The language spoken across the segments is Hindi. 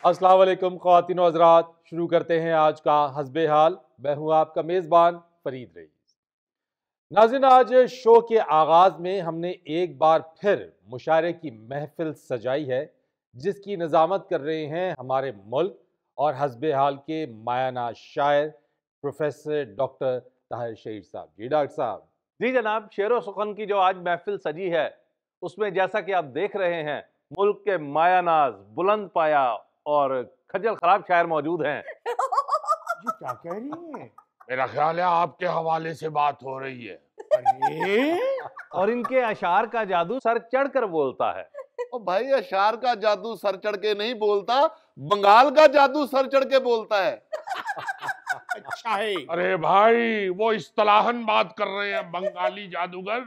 अस्सलाम वालेकुम ख़वातीन व हज़रात, शुरू करते हैं आज का हस्बे हाल। मैं हूं आपका मेज़बान फरीद रईस। नाज़रीन, आज शो के आगाज़ में हमने एक बार फिर मुशायरे की महफिल सजाई है, जिसकी निज़ामत कर रहे हैं हमारे मुल्क और हस्बे हाल के मायानाज़ शायर प्रोफेसर डॉक्टर ताहिर शहीद साहब। जी डॉक्टर साहब। जी जनाब, शेर व सुखन की जो आज महफिल सजी है, उसमें जैसा कि आप देख रहे हैं, मुल्क के मायानाज, बुलंद पाया और खज्जल खराब शायर मौजूद हैं। ये क्या कह रही है? मेरा ख्याल है आपके हवाले से बात हो रही है। अरे और इनके अशार का जादू सर चढ़ कर बोलता है। ओ भाई, अशार का जादू सर चढ़ के नहीं बोलता, बंगाल का जादू सर चढ़ के बोलता है। अच्छा है। अरे भाई, वो इस्तिलाहन बात कर रहे हैं, बंगाली जादूगर।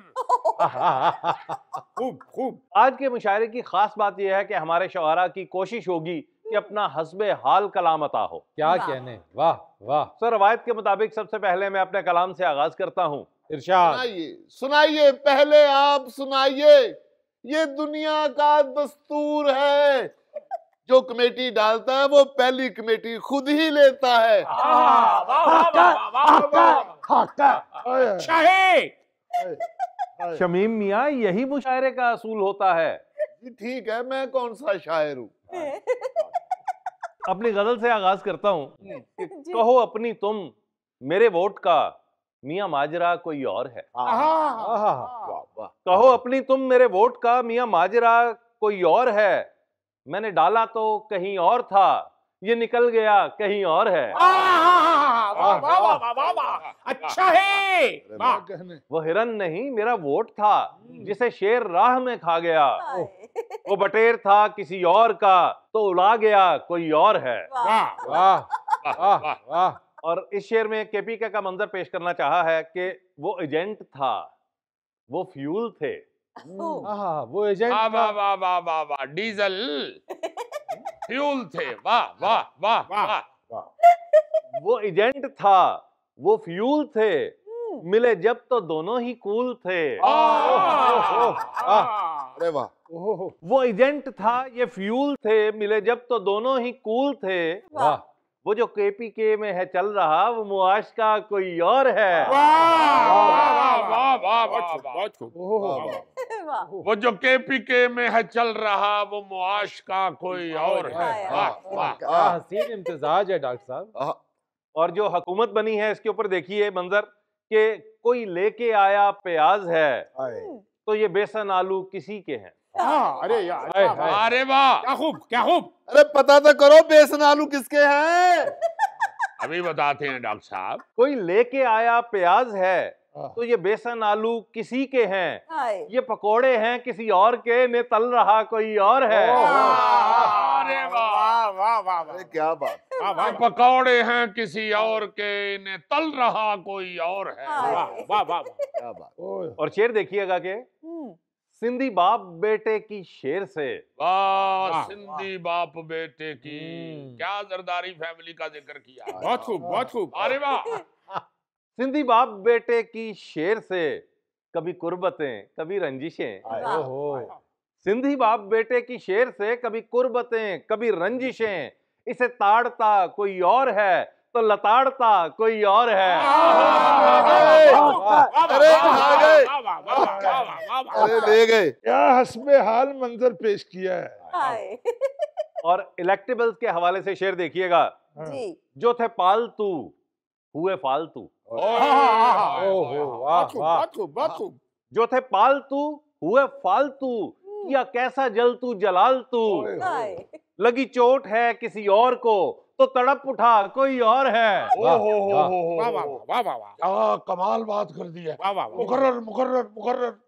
खूब खूब। आज के मुशायरे की खास बात यह है कि हमारे शुआरा की कोशिश होगी कि अपना हस्बे हाल कलाम अता हो। क्या कहने, वाह वाह। सर, रवायत के मुताबिक सबसे पहले मैं अपने कलाम से आगाज करता हूँ। इरशाद। सुनाइए सुनाइए, पहले आप सुनाइए। ये दुनिया का दस्तूर है, जो कमेटी डालता है वो पहली कमेटी खुद ही लेता है। अच्छा है। शमीम मियाँ, यही मुशायरे का असूल होता है। जी ठीक है, मैं कौन सा शायर हूँ। अपनी गजल से आगाज करता हूँ कि कहो अपनी तुम मेरे वोट का मियाँ माजरा कोई और है। कहो अपनी तुम मेरे वोट का मियाँ माजरा कोई और है। मैंने डाला तो कहीं और था, ये निकल गया कहीं और है। अच्छा है। वो हिरन नहीं मेरा वोट था, जिसे शेर राह में खा गया। वो बटेर था किसी और का, तो उड़ा गया कोई और है। वाह वाह वाह। और इस शेर में केपीके का मंजर पेश करना चाहा है कि वो एजेंट था, वो फ्यूल थे। वो एजेंट वाह वाह वाह वाह वाह वाह, डीजल फ्यूल थे। वाह वाह वाह वाह। वो एजेंट था, वो फ्यूल थे, मिले जब तो दोनों ही कूल थे। अरे वाह। वो एजेंट था, ये फ्यूल थे, मिले जब तो दोनों ही कूल थे। वाह। वो जो केपीके में है चल रहा, वो मुआश का कोई और है। बहुत खूब। वो जो केपीके में है चल रहा, वो मुआश का कोई और है। वाह वाह। क्या हसीन इम्तिजाज है डॉक्टर साहब। और जो हुकूमत बनी है, इसके ऊपर देखिए मंजर कि कोई लेके आया प्याज है, तो ये बेसन आलू किसी के हैं। अरे यार, अरे वाह, क्या खूब क्या खूब। अरे पता तो करो बेसन आलू किसके हैं। अभी बताते हैं डॉक्टर साहब। कोई लेके आया प्याज है, तो ये बेसन आलू किसी के हैं। ये पकोड़े हैं किसी और के, ने तल रहा कोई और है। अरे वाह वाह वाह। अरे क्या बात। ये पकौड़े हैं किसी और के, इन्हें तल रहा कोई और है। वाह वाह। क्या बात। और शेर देखिएगा कि सिंधी बाप बेटे की शेर से। वाह, सिंधी बाप बेटे की। क्या जरदारी फैमिली का जिक्र किया। बहुत खूब बहुत खूब। अरे वाह। सिंधी बाप बेटे की शेर से, कभी कुर्बतें कभी रंजिशें। सिंधी बाप बेटे की शेर से, कभी कुर्बतें कभी रंजिशें। इसे ताड़ता कोई और है, तो लताड़ता कोई और है। अरे आ गए, अरे ले गए। क्या हस्बे हाल मंजर पेश किया है। और इलेक्टेबल्स के हवाले से शेर देखिएगा। जो थे पालतू हुए फालतू। बहुत खूब। जो थे पालतू हुए फालतू, किया कैसा जल तू जलाल तू। लगी चोट है किसी और को, तो तड़प उठा कोई और है। क्या कमाल बात कर दी है। मुकर्रर मुकर्रर मुकर्रर।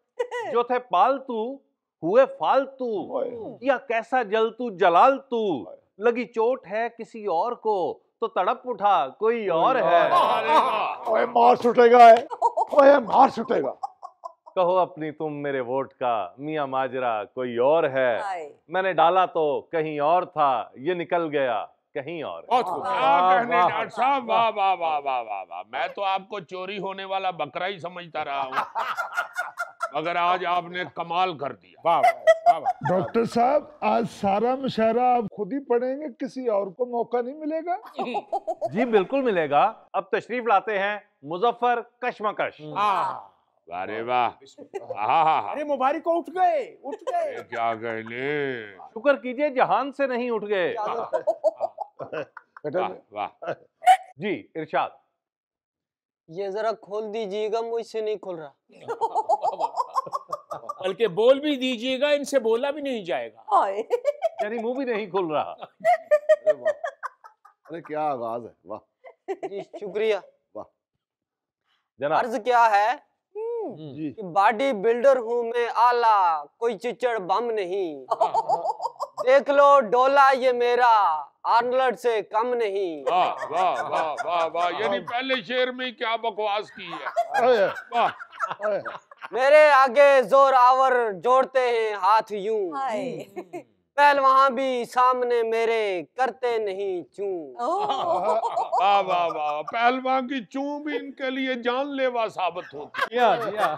जो थे पालतू हुए फालतू, किया कैसा जल तू जलाल तू। लगी चोट है किसी और को, तो तड़प उठा कोई और है। ओए मार सुटेगा है। ओए मार सुटेगा। कहो अपनी तुम मेरे वोट का मियाँ माजरा कोई और है। मैंने डाला तो कहीं और था, ये निकल गया कहीं और। क्या कहने डॉक्टर साहब। वाह वाह वाह वाह वाह वाह। मैं तो आपको चोरी होने वाला बकरा ही समझता रहा हूँ। मगर आज आपने कमाल कर दिया। वाह वाह वाह। डॉक्टर साहब आज सारा मुशायरा आप खुद ही पढ़ेंगे, किसी और को मौका नहीं मिलेगा? जी बिल्कुल मिलेगा। अब तशरीफ लाते हैं मुजफ्फर कशमकश। अरे वाह, हाँ, अरे मुबारक को उठ गए क्या कहने। शुक्र कीजिए जहान से नहीं उठ गए। वाह वाह। जी इरशाद। ये जरा खोल दीजिएगा, मुझसे नहीं खुल रहा। बल्कि बोल भी दीजिएगा, इनसे बोला भी नहीं जाएगा। यानी मुंह भी नहीं खुल रहा। अरे वाह, अरे क्या आगाज है, वाह। जी शुक्रिया। जनाब अर्ज क्या है जी कि बॉडी बिल्डर हूँ मैं आला, कोई चिचड़ बम नहीं। देख लो डोला ये मेरा, आर्नल्ड से कम नहीं। वाह वाह वाह वाह वाह। यानी पहले शेर में ही क्या बकवास की है। वाह। मेरे आगे जोर आवर जोड़ते हैं हाथ यूं, पहलवान भी सामने मेरे करते नहीं चूं। वाह वाह वाह। पहलवान की चूं भी इनके लिए जानलेवा साबित होती है।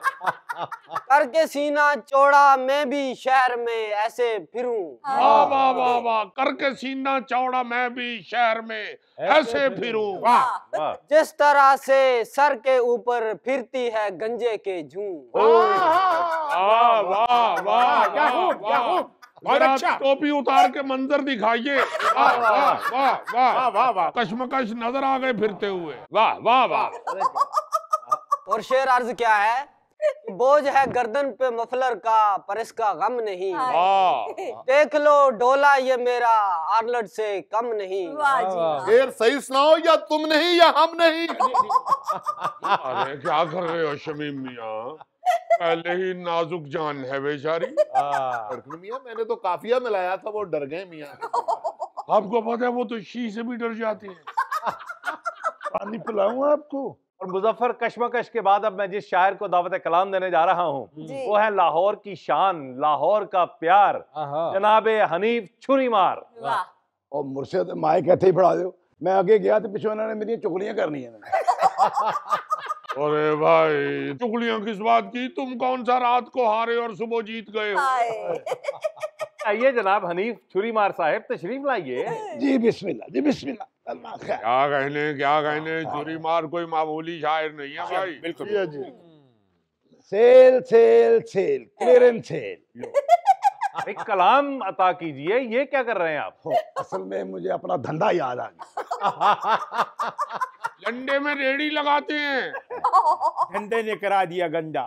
करके सीना चौड़ा मैं भी शहर में ऐसे फिरूं। वाह वाह वाह वाह। करके सीना चौड़ा मैं भी शहर में ऐसे फिरूं। वाह। जिस तरह से सर के ऊपर फिरती है गंजे के जूं। वाह वाह वाह। क्या खूब, क्या खूब, बहुत जरा अच्छा। टोपी उतार के मंजर दिखाइए। वाह वाह वाह वाह वाह वाह। कशमकश नजर आ गए फिरते हुए। वाह वाह वाह। और शेर अर्ज क्या है कि बोझ है गर्दन पे मफलर का पर इसका गम नहीं। वाह। देख लो डोला ये मेरा, आर्नल्ड से कम नहीं। शेर सही सुनाओ, या तुम नहीं या हम नहीं। अरे क्या कर रहे हो शमीम मियाँ, पहले ही नाजुक जान है बेचारी। धड़कन मियां, मैंने तो काफिया मिलाया था, वो डर गए मियां। आपको पता है वो तो शी से भी डर जाती है। पानी पिलाऊं आपको? और मुजफ्फर कशमकश के बाद अब मैं जिस शायर को दावत कलाम देने जा रहा हूँ वो है लाहौर की शान, लाहौर का प्यार, जनाबे हनीफ छुरीमार। और मुर्शिद माए कहते ही पढ़ा दो। मैं आगे गया तो पीछे उन्होंने मेरी चुगलियां करनी है। अरे भाई चुगलियां किस बात की, तुम कौन सा रात को हारे और सुबह जीत गए हो। आइए जनाब हनीफ छुरीमार साहब तशरीफ लाइए। जी बिस्मिल्लाह, जी बिस्मिल्लाह। अल्लाह खैर। क्या कहने चुरी मार कोई मामूली शायर नहीं है भाई। बिल्कुल। जी जी। Sale sale sale clearance sale. एक कलाम अता कीजिए, ये क्या कर रहे हैं आप? असल में मुझे अपना धंधा याद आ गया। लंडे में रेड़ी लगाते हैं। धंधे ने करा दिया गंदा।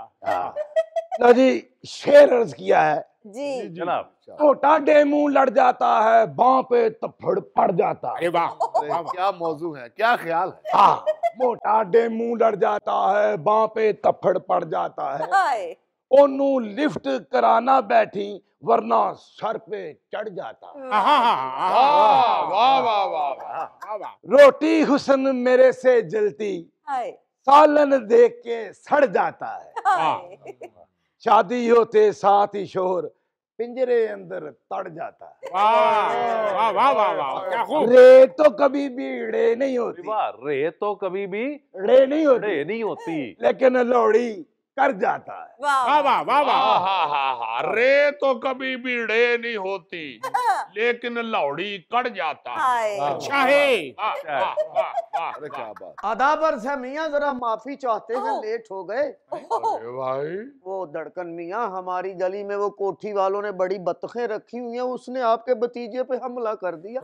लो जी, शेर अर्ज किया है। जी जनाब मोटा डेमू लड़ जाता है, बाँ पे तफड़ पड़ जाता है। अरे वाह अरे वाह वाह। क्या मौजू है, क्या ख्याल है। हाँ, मोटा डेमू लड़ जाता है, बाँ पे तफड़ पड़ जाता है। ओनू लिफ्ट कराना बैठी, वरना सर पे चढ़ जाता है। वाह वाह वाह वाह वाह। रोटी हुस्न मेरे से जलती, सालन देख के सड़ जाता है। शादी होते साथ ही शोर, पिंजरे अंदर तड़ जाता है। वाह वाह वाह वाह। क्या खूब। रे तो कभी भी रे नहीं होती, वाह, रे तो कभी भी रे नहीं होती, रे नहीं होती, लेकिन लौड़ी कर जाता है। वाह वाह वाह वाह। हाँ रे तो कभी भी रे नहीं होती, लेकिन लौड़ी कट जाता है। अच्छा है। वाह वाह वाह वाह। अरे क्या बात। आदाब अर्ज़ है मियाँ, जरा माफी चाहते हैं, लेट हो गए। अरे भाई वो धड़कन मियाँ, हमारी गली में वो कोठी वालों ने बड़ी बतखें रखी हुई हैं, उसने आपके भतीजे पे हमला कर दिया।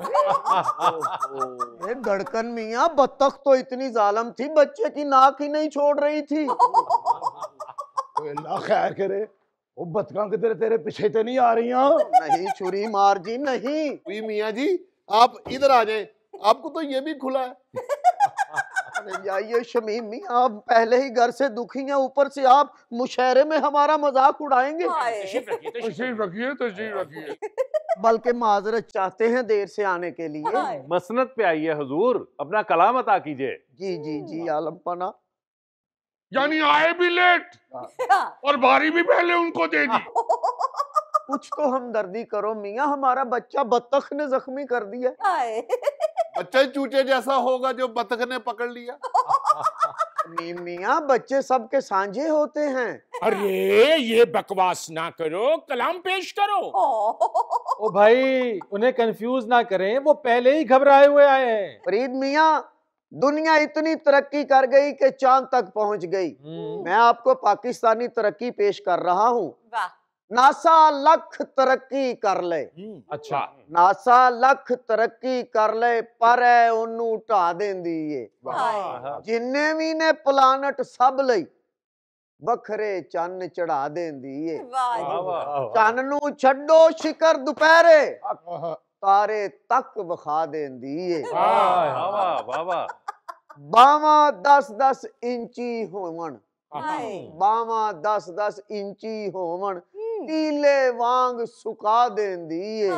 ये धड़कन मियाँ, बतख तो इतनी जालिम थी, बच्चे की नाक ही नहीं छोड़ रही थी। अल्लाह खैर करे, वो बतखा किधर तेरे पीछे तो नहीं आ रही हैं? नहीं छुरी मार जी, नहीं। हुई मियाँ जी, आप इधर आ जाएं, आपको तो ये भी खुला है। अरे जाइए शमीम मियाँ, आप पहले ही घर से दुखी हैं, ऊपर से आप मुशायरे में हमारा मजाक उड़ाएंगे। तशरीफ रखिए। बल्कि माजरत चाहते हैं देर से आने के लिए। मसनद पे आइए हुजूर, अपना कलाम अता कीजिए। जी जी जी, आलम पना। यानी आए भी लेट और बारी भी पहले उनको दे दी। कुछ तो हमदर्दी करो मियाँ, हमारा बच्चा बतख ने जख्मी कर दिया। बच्चा चूचे जैसा होगा जो बतख ने पकड़ लिया। मियाँ बच्चे सबके सांझे होते हैं। अरे ये बकवास ना करो, कलाम पेश करो। ओ भाई, उन्हें कंफ्यूज ना करें, वो पहले ही घबराए हुए आए हैं। फरीद मियाँ, दुनिया इतनी तरक्की कर गई कि चांद तक पहुंच गई। मैं आपको पाकिस्तानी तरक्की पेश कर रहा हूँ। नासा लख तरक्की कर ले। अच्छा। नासा लख तरक्की कर ले, पर ओनू ढा देंदी है। जिन्ने भी ने प्लानट सब लई बखरे चन्न चढ़ा देंदी है। चन्न नू छड्डो शिकर दुपहरे, तारे तक विखा देंदी है। बावा 10-10 इंची होवन, बावा 10-10 इंची होवन, टीले वांग सुका देंदी है।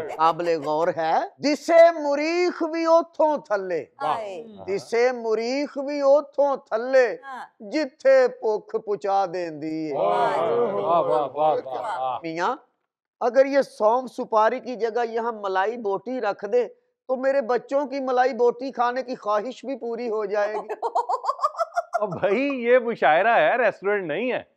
काबिले गौर है, दिसे मुरीख भी ओथों थल्ले, दिसे मुरीख भी ओथों थल्ले, जिथे भुख पुचा देंदी है। मियाँ, अगर ये सौंफ सुपारी की जगह यहाँ मलाई बोटी रख दे तो मेरे बच्चों की मलाई बोटी खाने की ख्वाहिश भी पूरी हो जाएगी। अब भाई ये मुशायरा है, रेस्टोरेंट नहीं है।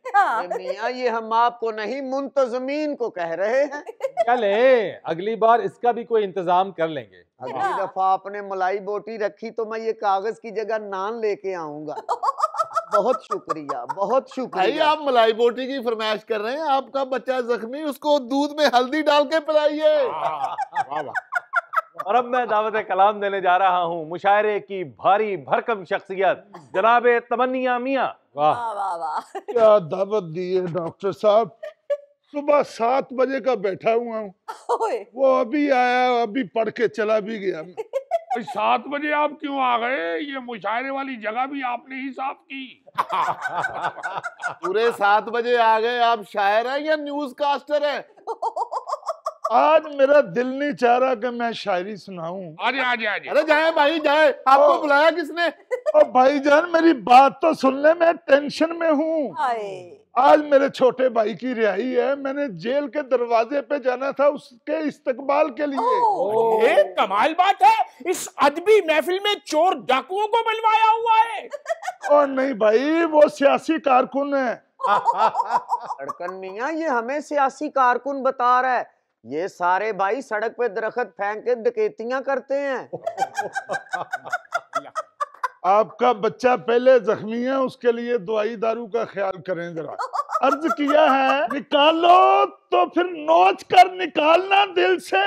मियाँ, ये हम आपको नहीं मुंतजमीन को कह रहे हैं। चले, अगली बार इसका भी कोई इंतजाम कर लेंगे। अगली दफा आपने मलाई बोटी रखी तो मैं ये कागज की जगह नान लेके आऊंगा। बहुत शुक्रिया, बहुत शुक्रिया। भाई आप मलाई बोटी की फरमाइश कर रहे हैं, आपका बच्चा जख्मी, उसको दूध में हल्दी डाल के पिलाइए। और अब मैं दावत कलाम देने जा रहा हूँ मुशायरे की भारी भरकम शख्सियत जनाबे तमन्निया मियाँ। क्या दावत दी है डॉक्टर साहब। सुबह 7 बजे का बैठा हुआ हूँ, वो अभी आया, अभी पढ़ के चला भी गया। 7 बजे आप क्यों आ गए? ये मुशायरे वाली जगह भी आपने ही साफ की। पूरे 7 बजे आ गए। आप शायर हैं या न्यूज कास्टर हैं? आज मेरा दिल नहीं चाह रहा कि मैं शायरी सुनाऊं। आजे आजे आजे। अरे जाए भाई जाए, आपको बुलाया किसने? ओ भाईजान, मेरी बात तो सुन ले, मैं टेंशन में हूँ। आज मेरे छोटे भाई की रिहाई है, मैंने जेल के दरवाजे पे जाना था उसके इस्तकबाल के लिए। ये कमाल बात है, इस अदबी महफिल में चोर डाकुओं को बुलवाया हुआ है। और नहीं भाई, वो सियासी कारकुन है। धड़कन मियाँ, ये हमें सियासी कारकुन बता रहा है। ये सारे भाई सड़क पे दरख्त फेंक के डकैतियां करते हैं। आपका बच्चा पहले जख्मी है, उसके लिए दवाई दारू का ख्याल करें जरा। अर्ज किया है, निकालो तो फिर नोच कर निकालना दिल से।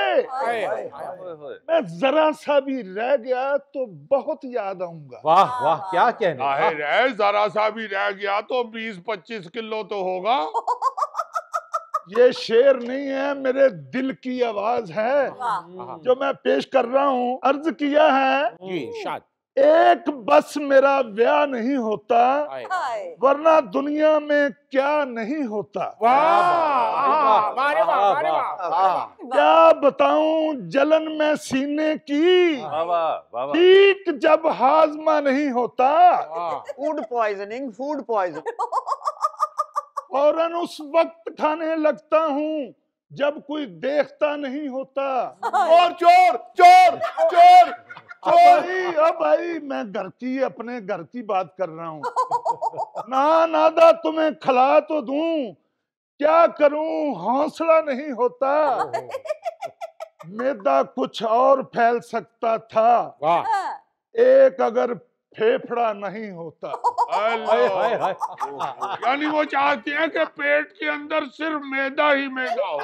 मैं जरा सा भी रह गया तो बहुत याद आऊंगा। वाह वाह, क्या कहने। जाहिर है, जरा सा भी रह गया तो 20-25 किलो तो होगा। ये शेर नहीं है, मेरे दिल की आवाज है जो मैं पेश कर रहा हूँ। अर्ज किया है, एक बस मेरा ब्याह नहीं होता, वरना दुनिया में क्या नहीं होता। क्या बताऊं जलन में सीने की, ठीक जब हाजमा नहीं होता। Food poisoning, food poisoning. फौरन उस वक्त खाने लगता हूँ जब कोई देखता नहीं होता। और चोर चोर चोर अब भाई मैं अपने घर की बात कर रहा हूँ। ना नादा तुम्हें खिला तो दूं, क्या करूं हौसला नहीं होता। मैदा कुछ और फैल सकता था, एक अगर फेफड़ा नहीं होता। यानी वो चाहते हैं कि पेट के अंदर सिर्फ मैदा ही मैदा हो।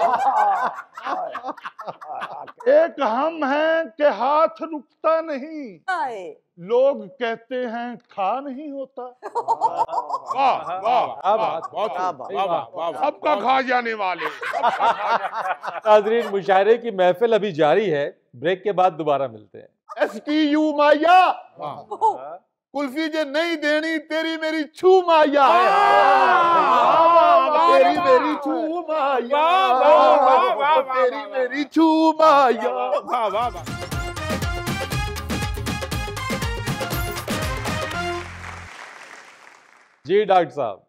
एक हम हैं कि हाथ रुकता नहीं, लोग कहते हैं खा नहीं होता। वाह वाह, सबका खा जाने वाले। नाज़रीन, मुशायरे की महफिल अभी जारी है, ब्रेक के बाद दोबारा मिलते हैं। STU माया, कुल्फी जे नहीं देनी तेरी मेरी छू माया, तेरी मेरी छू माया, तेरी मेरी छू माया। जी डॉक्टर साहब,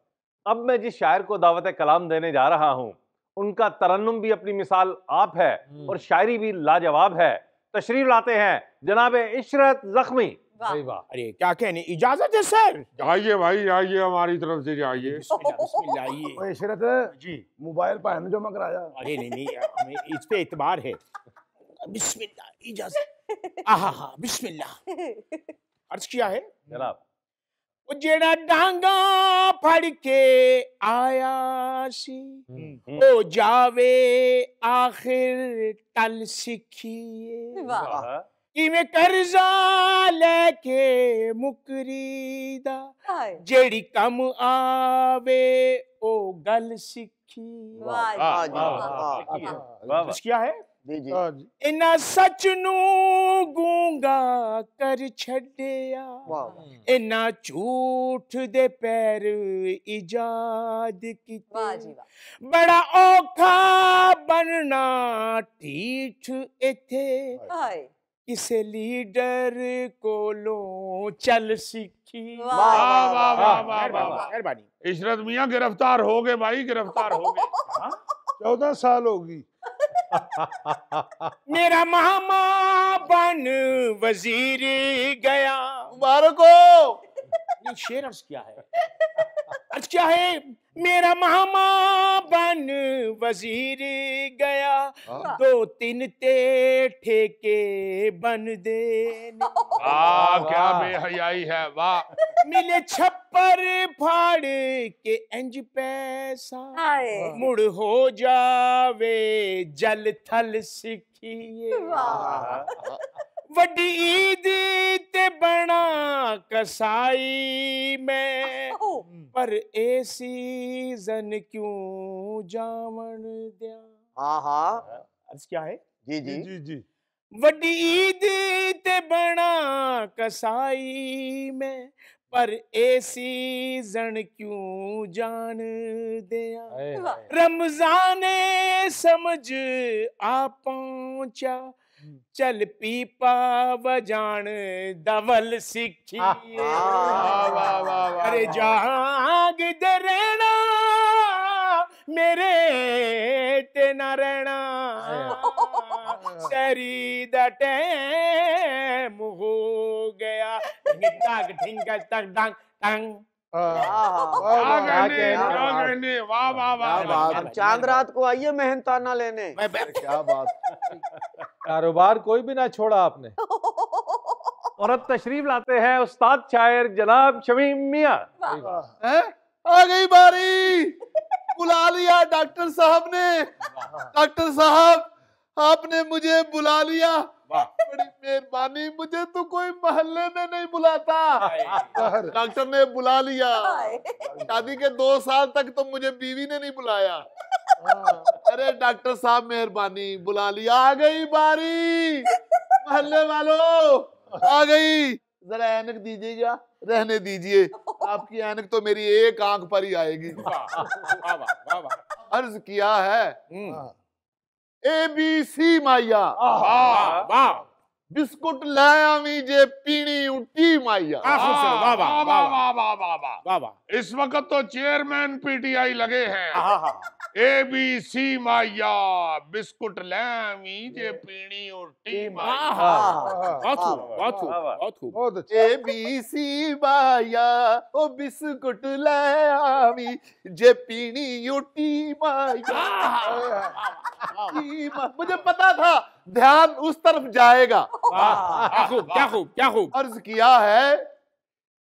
अब मैं जिस शायर को दावत कलाम देने जा रहा हूँ, उनका तरन्नुम भी अपनी मिसाल आप है और शायरी भी लाजवाब है। तशरीफ लाते हैं जनाबे इशरत जख्मी। भाई वाह। अरे क्या कहने, इजाजत है सर? जाइए भाई जाइए, हमारी तरफ से जाइए। बिस्मिल्लाह बिस्मिल्लाह। आइए ओए इशरत जी। मोबाइल पर है ना जो मैं कराया। अरे नहीं नहीं, हमें इस पे एतबार है। बिस्मिल्लाह, इजाजत। आहा हा, बिस्मिल्लाह। अर्ज किया है जनाब। वो जेड़ा डांगा फड़ के आया सी, ओ जावे आखिर टल सिखिए, किवें कर्जा लेके मुकरीदा, जेड़ी कम आवे ओ गल सिखी। अर्ज किया है जी जी। इना सच नू गूंगा कर छड़िया, इना झूठ दे पैर इजाद कीते, बड़ा औखा बनना ठीठ इथे, किसे लीडर कोलों चल सीखी। वाह वाह वाह वाह वाह वाह। मेहरबानी। इशरत मियां गिरफ्तार हो गए भाई, गिरफ्तार हो गए। 14 साल होगी। मेरा मामा बन वजीर गया। मुबारक हो। ये शेर अर्ज किया है। अर्ज क्या है? मेरा मामा बन वजीर गया, 2-3 ते ठेके बन दे। वाह क्या बेहयाई है, वाह। मिले छप्पर फाड़ के इंज पैसा, मुड़ हो जावे जल थल सिखिए। वड्डी ईद ते बना कसाई में, पर ए सीजन क्यों जावन दिया। अर्ज क्या है? जी जी जी जी। वड्डी ईद ते बना कसाई में, पर ए सीजन क्यों जान दिया। रमजान समझ आ पहुंचा, चल पीपा बजान दवल सिखी। अरे जाग दे रहना मेरे ते ना रहना, सरी दा टैम हो गया। टांग ठिंगा टंग टंग टंग। क्या कहने, वाह वाह वाह। अब चांद रात को आइए मेहनताना लेने। क्या बात। कारोबार कोई भी ना छोड़ा आपने। और अब तशरीफ लाते हैं उस्ताद शायर जनाब शमीम मियां। आ गई बारी, बुला लिया डॉक्टर साहब ने। डॉक्टर साहब आपने मुझे बुला लिया, बड़ी मेहरबानी। मुझे तो कोई मोहल्ले में नहीं बुलाता, डॉक्टर ने बुला लिया। शादी के 2 साल तक तो मुझे बीवी ने नहीं बुलाया। अरे डॉक्टर साहब मेहरबानी, बुला लिया। आ गई बारी, मोहल्ले वालों आ गई। जरा ऐनक दीजिएगा। रहने दीजिए, आपकी ऐनक तो मेरी एक आंख पर ही आएगी। अर्ज किया है ABC माइया, बिस्कुट लायावी जे पीनी उठी माइया। इस वक्त तो चेयरमैन PTI लगे हैं। ABC माइया, बिस्कुट लायावी जे पीनी उठी माइया। ABC माइया, ओ बिस्कुट लायावी जे पीनी उठी माइया। मुझे पता था ध्यान उस तरफ जाएगा। क्या खूब क्या खूब। अर्ज किया है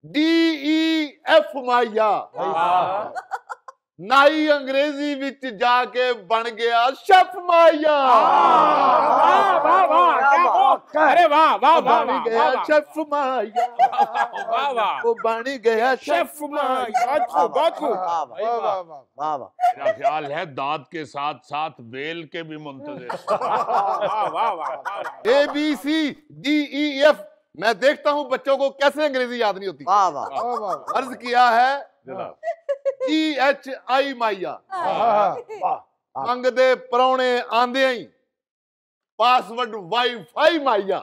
DEF माइया, नाई अंग्रेजी विच जाके बन गया शेफ माइया। अरे वाह वाह वाह। बन गया शेफ माइया, वो बन गया शेफ माइया। बहुत खूब। मेरा ख्याल है दांत के साथ साथ बेल के भी मुंतज़िर। ABCDEF। मैं देखता हूँ बच्चों को कैसे अंग्रेजी याद नहीं होती। अर्ज किया है GHI माइया, मंगदे परौने आंदे ही पासवर्ड वाईफाई माइया।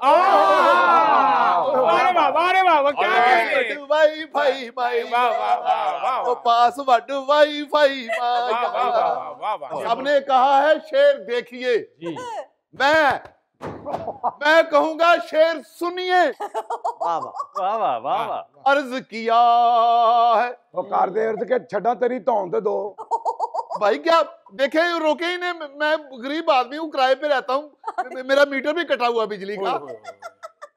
वाईफाई माइया, पासवर्ड वाईफाई माइया। सबने कहा है शेर देखिए, मैं मैं कहूंगा शेर सुनिए। वाह वाह वाह वाह वाह वाह। अर्ज किया है। वो कर दे अर्ज के छड़ा तेरी धौन दे दो। भाई क्या देखे रोके ही ने, मैं गरीब आदमी हूँ, किराए पे रहता हूँ, मेरा मीटर भी कटा हुआ बिजली का।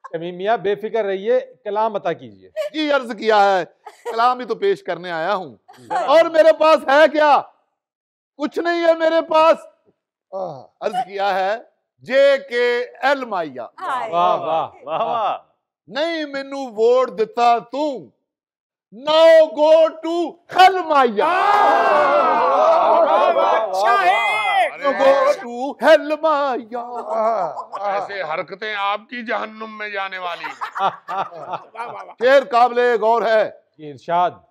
शमीम मियां बेफिक्र रहिए, कलाम अता कीजिए। जी अर्ज किया है, कलाम ही तो पेश करने आया हूँ। और मेरे पास है क्या? कुछ नहीं है मेरे पास। अर्ज किया है JKL माइया। वाह वाह वाह वाह। नहीं मैनू वोट दिता तू, नाउ गो टू हेल माइया। अच्छा है। गो टू हेल माइया। ऐसे हरकतें आपकी जहन्नुम में जाने वाली हैं। शेर काबिले गौर है। इरशाद।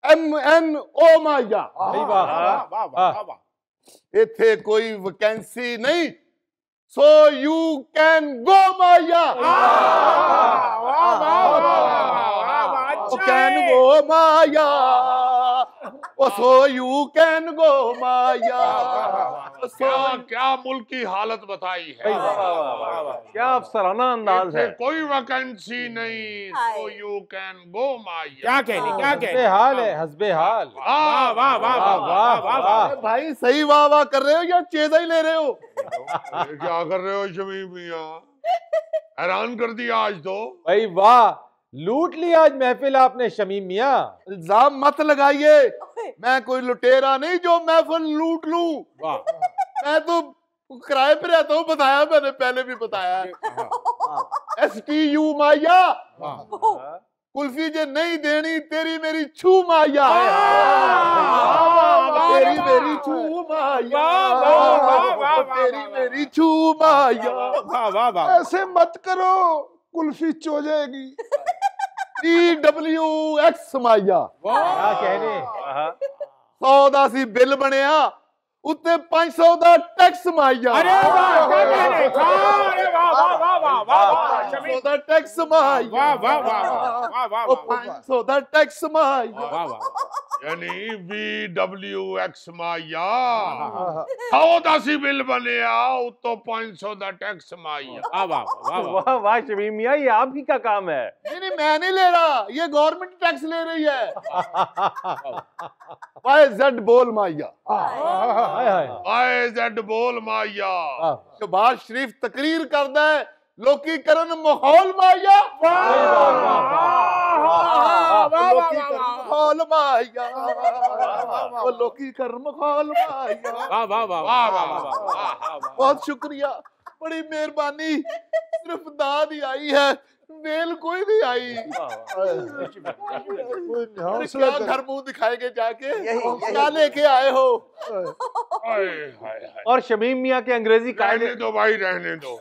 MNO माइया। सही बात। इथे कोई वैकेंसी नहीं, सो you can go Maya. Can go Maya, so you can go Maya. क्या क्या मुल्क की हालत बताई है। क्या अफसराना अंदाज है। कोई वैकेंसी नहीं, सो यू कैन गो माया। क्या कहने क्या हस्बे कहने। हाल है, हस्बे हाल। वाह वाह वाह वाह वाह वाह वाह। भाई सही वाह वाह कर रहे हो या चेजा ही ले रहे हो? अरे क्या कर रहे हो शमीम मियां, हैरान कर दिया आज तो। भाई वाह, लूट लिया आज महफिल आपने शमीम मियां। इल्जाम मत लगाइए, मैं कोई लुटेरा नहीं जो महफिल लूट लूं। मैं तो किराए पे रहता हूँ, बताया मैंने पहले भी बताया। STU माया। कुल्फी जे नहीं देनी तेरी मेरी छू माया। तेरी मेरी छू माया। तेरी मेरी छू माया। ऐसे मत करो, कुल्फी चो जाएगी। TWX माया। क्या कहने। 100 ਦਾ ਸੀ ਬਿੱਲ ਬਣਿਆ, ਉੱਤੇ 500 ਦਾ ਟੈਕਸ ਮਾਇਆ। अरे वाह क्या कहने। अरे वाह वाह वाह वाह वाह वाह। 500 ਦਾ ਟੈਕਸ ਮਾਇਆ। वाह वाह वाह वाह वाह ਉਹ 500 ਦਾ ਟੈਕਸ ਮਾਇਆ। वाह वाह। यानी VWX माया 100 ਦਾ ਸੀ ਬਿੱਲ ਬਣਿਆ, ਉਤੋਂ 500 ਦਾ ਟੈਕਸ ਮਾਇਆ। वाह वाह वाह वाह। वाह वाह शमीम मियां, ये आप ही का काम है। नहीं नहीं मैं नहीं ले रहा, ये गवर्नमेंट टैक्स ले रही है। YZ बोल माया। हाय हाय। IZ बोल माया। शहबाज शरीफ तकरीर करदा है, लोकी करन माहौल माया। लोकी करन माहौल माया। लोकी करन माहौल माया। वाह वाह वाह वाह वाह। बहुत शुक्रिया, बड़ी मेहरबानी। सिर्फ दाद ही आई है, मेल कोई नहीं आई। क्या घर मुंह दिखाएंगे जाके, क्या लेके आए हो? हाय हाय हाय। और शमीम मियां के अंग्रेजी कायदे। रहने दो भाई, रहने दो।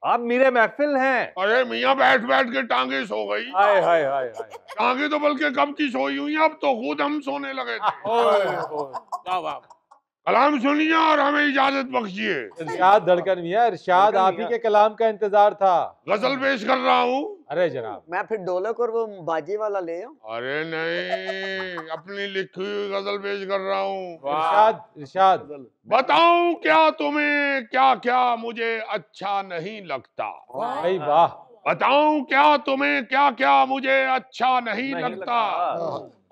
आप मेरे महफिल हैं। अरे मियां बैठ बैठ के टांगे सो गई। हाय हाय हाय हाय। टांगे तो बल्कि कब की सोई हुई हैं, अब तो खुद हम सोने लगे थे। वाह वाह। कलाम सुनिए और हमें इजाजत बख्शिए। इरशाद धड़कन मियां, इरशाद आप ही के कलाम का इंतजार था। गजल पेश कर रहा हूँ। अरे जनाब। मैं फिर ढोलक और वो बाजे वाला ले आऊं? अरे नहीं, अपनी लिखी हुई गजल पेश कर रहा हूँ। इरशाद इरशाद। बताऊं क्या तुम्हें, क्या क्या मुझे अच्छा नहीं लगता। भाई वाह। बताऊं क्या तुम्हें, क्या क्या मुझे अच्छा नहीं लगता।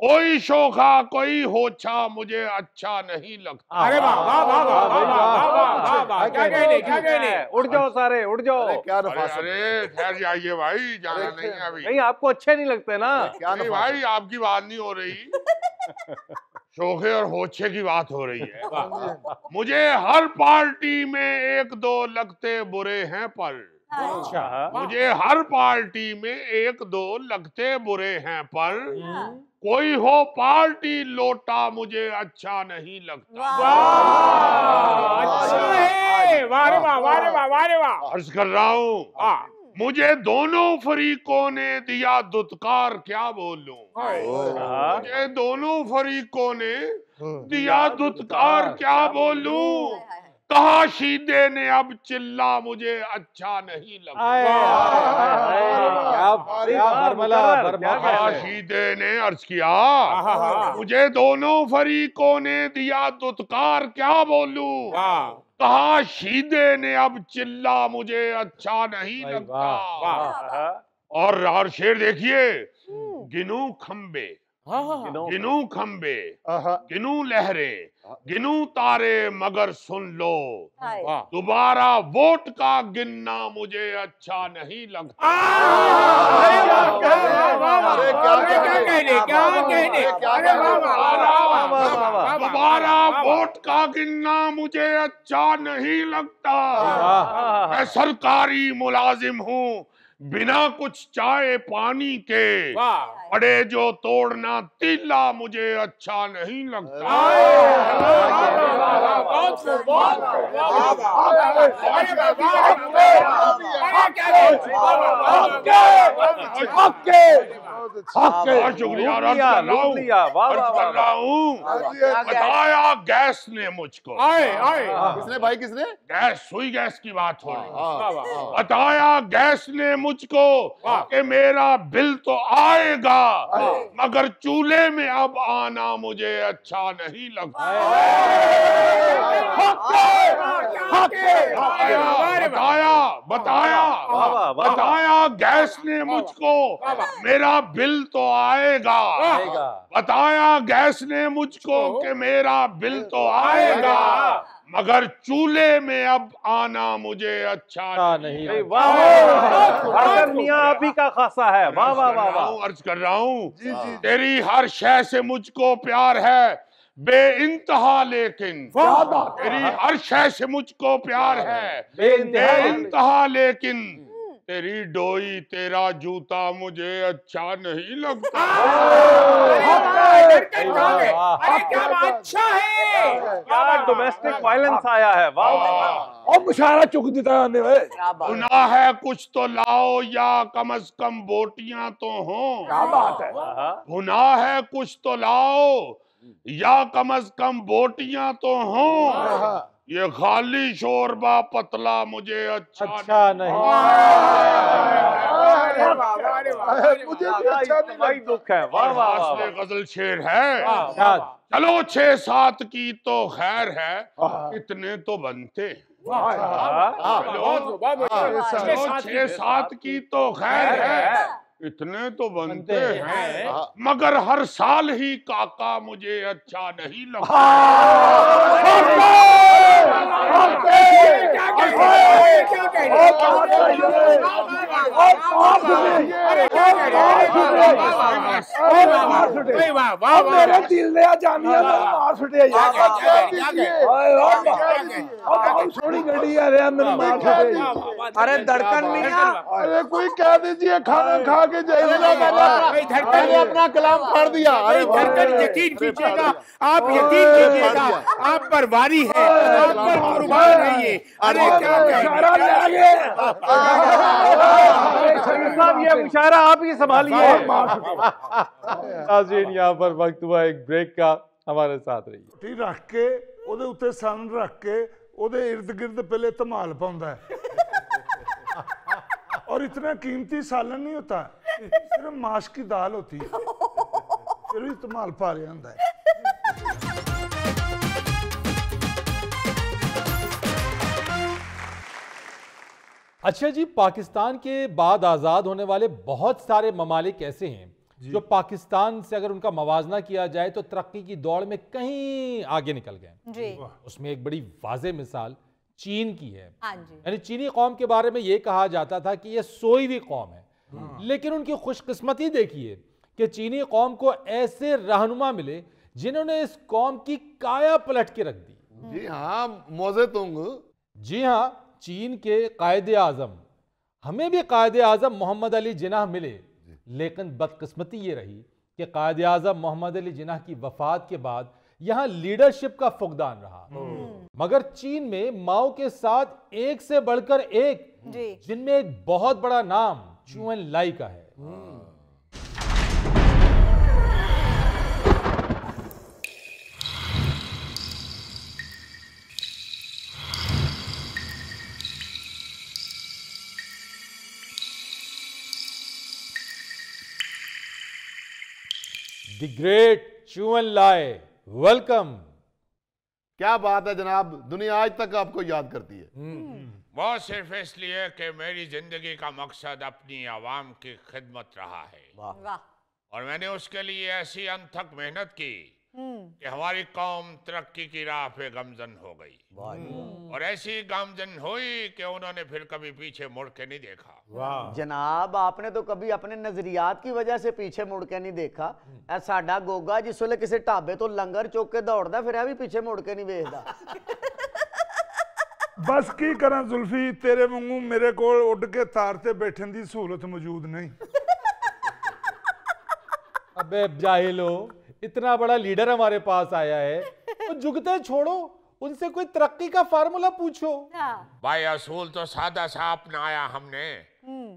कोई शोखा कोई होछा मुझे अच्छा नहीं लगता। अरे वाह वाह वाह वाह वाह वाह वाह वाह। क्या कहने क्या कहने। उड़ जाओ सारे, उड़ जाओ। क्या अरे नफासत, अरे ठहर जाइए भाई, जाना नहीं है अभी। नहीं, आपको अच्छे नहीं लगते ना। क्या नहीं नफासत। भाई, आपकी बात नहीं हो रही, शोखे और होछे की बात हो रही है। मुझे हर पार्टी में एक दो लगते बुरे हैं, पर मुझे हर पार्टी में एक दो लगते बुरे हैं, पर कोई हो पार्टी लोटा मुझे अच्छा नहीं लगता। अच्छा है। वाह रे वाह वाह रे वाह वाह रे वाह। अर्ज कर रहा हूँ, मुझे दोनों फरीकों ने दिया दुत्कार, क्या बोलूं। मुझे दोनों फरीकों ने दिया दुत्कार, क्या बोलूं। कहा शीदे ने अब चिल्ला मुझे अच्छा नहीं लगता। कहा शीदे ने अर्ज किया, मुझे दोनों फरीकों ने दिया दुत्कार, क्या बोलूं। कहा शीदे ने अब चिल्ला मुझे अच्छा नहीं लगता। और शेर देखिए, गिनू खंबे, गिनू खंबे, गिनू लहरें, गिनू तारे, मगर सुन लो दोबारा वोट का गिनना मुझे अच्छा नहीं लगता। दोबारा वोट का गिनना मुझे अच्छा नहीं लगता। मैं सरकारी मुलाजिम हूँ, बिना कुछ चाय पानी के पड़े जो तोड़ना तीला मुझे अच्छा नहीं लगता। शुक्रिया कर रहा हूँ। बताया गैस ने मुझको, किसने भाई, किसने? गैस, सुई गैस की बात हो रही। बताया गैस ने मुझको कि मेरा बिल तो आएगा, मगर चूल्हे में अब आना मुझे अच्छा नहीं लगता। बताया गैस ने मुझको मेरा बिल तो आएगा। बताया गैस ने मुझको कि मेरा बिल तो आएगा, मगर चूल्हे में अब आना मुझे अच्छा नहीं। मियां आप ही का खासा है। वाह वाह वाह वाह। अर्ज कर रहा हूँ, तेरी हर शय से मुझको प्यार है बेइंतहा, लेकिन तेरी हर शय से मुझको प्यार है बेइंतहा, लेकिन तेरी डोई तेरा जूता मुझे अच्छा नहीं लगता। अच्छा है, क्या डोमेस्टिक वायलेंस आया है। वाह। और मुशायरा चुक देता है। गुनाह है कुछ तो लाओ, या कम अज कम बोटियां तो हों। क्या बात है। गुनाह है कुछ तो लाओ, या कम अज कम बोटियां तो हों। ये खाली शोरबा पतला मुझे अच्छा नहीं। मुझे भी अच्छा नहीं भाई दुख है। वाह वाह वाह। गजल शेर है। चलो 6-7 की तो खैर है, इतने तो बनते। चलो 6-7 की तो खैर है, इतने तो बनते हैं, मगर हर साल ही काका मुझे अच्छा नहीं लगता। मेरे दिल ने जानिया मार छुटे सोनी गड्डी आ रहा मेरे मार छुटे। अरे धड़कन मियां, अरे कोई कह दीजिए खाना खा के जाइए। मैंने अपना कलाम फाड़ दिया। धड़कन यकीन कीजिएगा, आप यकीन कीजिएगा, आप पर वारी है, आप पर कुर्बान रहिए। अरे क्या ये मुशायरा आप ही संभालिए। नाज़रीन, यहाँ पर वक्त हुआ एक ब्रेक का, हमारे साथ रहिए। रोटी रख के ओदे उत्ते सन रख के ओदे इर्द गिर्द पहले धमाल पाउंदा है। और इतना कीमती सालन नहीं होता, सिर्फ माश की दाल होती है, फिर भी धमाल पा रहा होता है। अच्छा जी, पाकिस्तान के बाद आज़ाद होने वाले बहुत सारे ममालिक ऐसे हैं जो पाकिस्तान से अगर उनका मवाजना किया जाए तो तरक्की की दौड़ में कहीं आगे निकल गए। उसमें एक बड़ी वाज़ेह मिसाल चीन की है। यानी चीनी कौम के बारे में ये कहा जाता था कि ये सोई हुई कौम है, लेकिन उनकी खुशकिस्मती देखिए कि चीनी कौम को ऐसे रहनुमा मिले जिन्होंने इस कौम की काया पलट के रख दी। जी हाँ, मौजे तुंग। जी हाँ, चीन के कायदे आजम, हमें भी कायदे आजम मोहम्मद अली जिन्नाह मिले, लेकिन बदकिस्मती ये रही कि कायदे आजम मोहम्मद अली जिन्नाह की वफात के बाद यहाँ लीडरशिप का फुकदान रहा। मगर चीन में माओ के साथ एक से बढ़कर एक, जिनमें एक बहुत बड़ा नाम चू एन लाई का है। The great Chou En-lai, welcome. क्या बात है जनाब, दुनिया आज तक आपको याद करती है। वो सिर्फ इसलिए कि मेरी जिंदगी का मकसद अपनी आवाम की खिदमत रहा है। वाह। और मैंने उसके लिए ऐसी अनथक मेहनत की कि हमारी कौम तरक्की की राह पे गमजन हो गई। और ऐसी गमजन हुई कि उन्होंने फिर कभी पीछे मुड़ के नहीं देखा। जनाब आपने तो कभी अपने नजरियात की वजह से पीछे मुड़ के नहीं देखा। ऐ साडा गोगा जिस वेले किसी ढाबे तो लंगर चुक के दौड़दा फिर भी पीछे मुड़ के नहीं वेखदा। बस की करा जुल्फी, तेरे वांगू मेरे कोल उड़ के तार ते बैठन दी सहूलत मौजूद नहीं। अबे जाहिलो, इतना बड़ा लीडर हमारे पास आया है तो जुगते छोड़ो, उनसे कोई तरक्की का फार्मूला पूछो। भाई असूल तो सादा सा अपनाया हमने।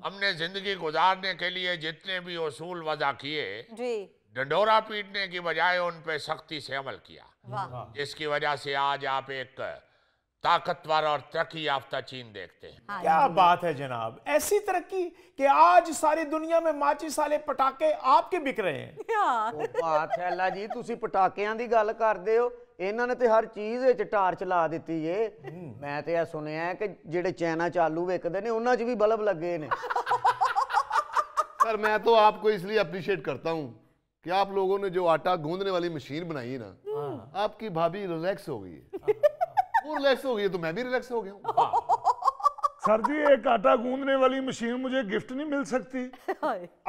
हमने जिंदगी गुजारने के लिए जितने भी उसूल वज़ा किए, डंडोरा पीटने की बजाय उन पे सख्ती से अमल किया, जिसकी वजह से आज आप एक ताकतवर और तरक्की याफ्ता चीन देखते हैं। क्या बात है जनाब, ऐसी तरक्की कि आज सारी दुनिया में माचिस वाले पटाखे आपके बिक रहे हैं। ਉਹ ਬਾਤ ਹੈ ਅੱਲਾ ਜੀ, ਤੁਸੀਂ ਪਟਾਕਿਆਂ ਦੀ ਗੱਲ ਕਰਦੇ ਹੋ, ਇਹਨਾਂ ਨੇ ਤੇ ਹਰ ਚੀਜ਼ ਵਿੱਚ ਟਾਰਚ ਲਾ ਦਿੱਤੀ ਏ। ਮੈਂ ਤੇ ਇਹ ਸੁਣਿਆ ਕਿ ਜਿਹੜੇ ਚਾਈਨਾ ਚਾਲੂ ਵਿਕਦੇ ਨੇ ਉਹਨਾਂ 'ਚ ਵੀ ਬਲਬ ਲੱਗੇ ਨੇ। सर मैं तो आपको इसलिए अप्रिशिएट करता हूँ कि आप लोगों ने जो आटा गूंदने वाली मशीन बनाई है ना, आपकी भाभी रिलैक्स हो गई है। वो रिलैक्स हो गई है तो मैं भी रिलैक्स हो गया हूँ। सर जी, एक आटा गूंदने वाली मशीन मुझे गिफ्ट नहीं मिल सकती?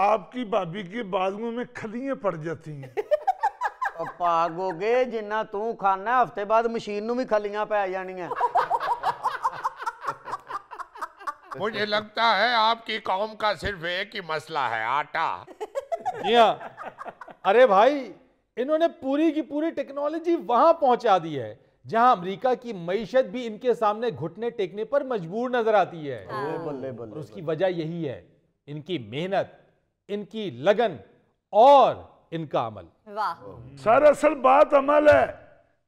आपकी भाभी के बाजुओं में खलियां पड़ जाती हैं। ਭਾਗੋਗੇ ਜਿੰਨਾ ਤੂੰ ਖਾਣਾ ਹਫਤੇ ਬਾਅਦ ਮਸ਼ੀਨ ਨੂੰ ਵੀ ਖੱਲੀਆਂ ਪੈ ਜਾਣੀਆਂ। मुझे लगता है आपकी कौम का सिर्फ एक ही मसला है, आटा। जी हाँ। अरे भाई, इन्होंने पूरी की पूरी टेक्नोलॉजी वहां पहुंचा दी है जहां अमेरिका की मईशत भी इनके सामने घुटने टेकने पर मजबूर नजर आती है। और उसकी वजह यही है, इनकी मेहनत, इनकी लगन और इनका अमल। सर असल बात अमल है।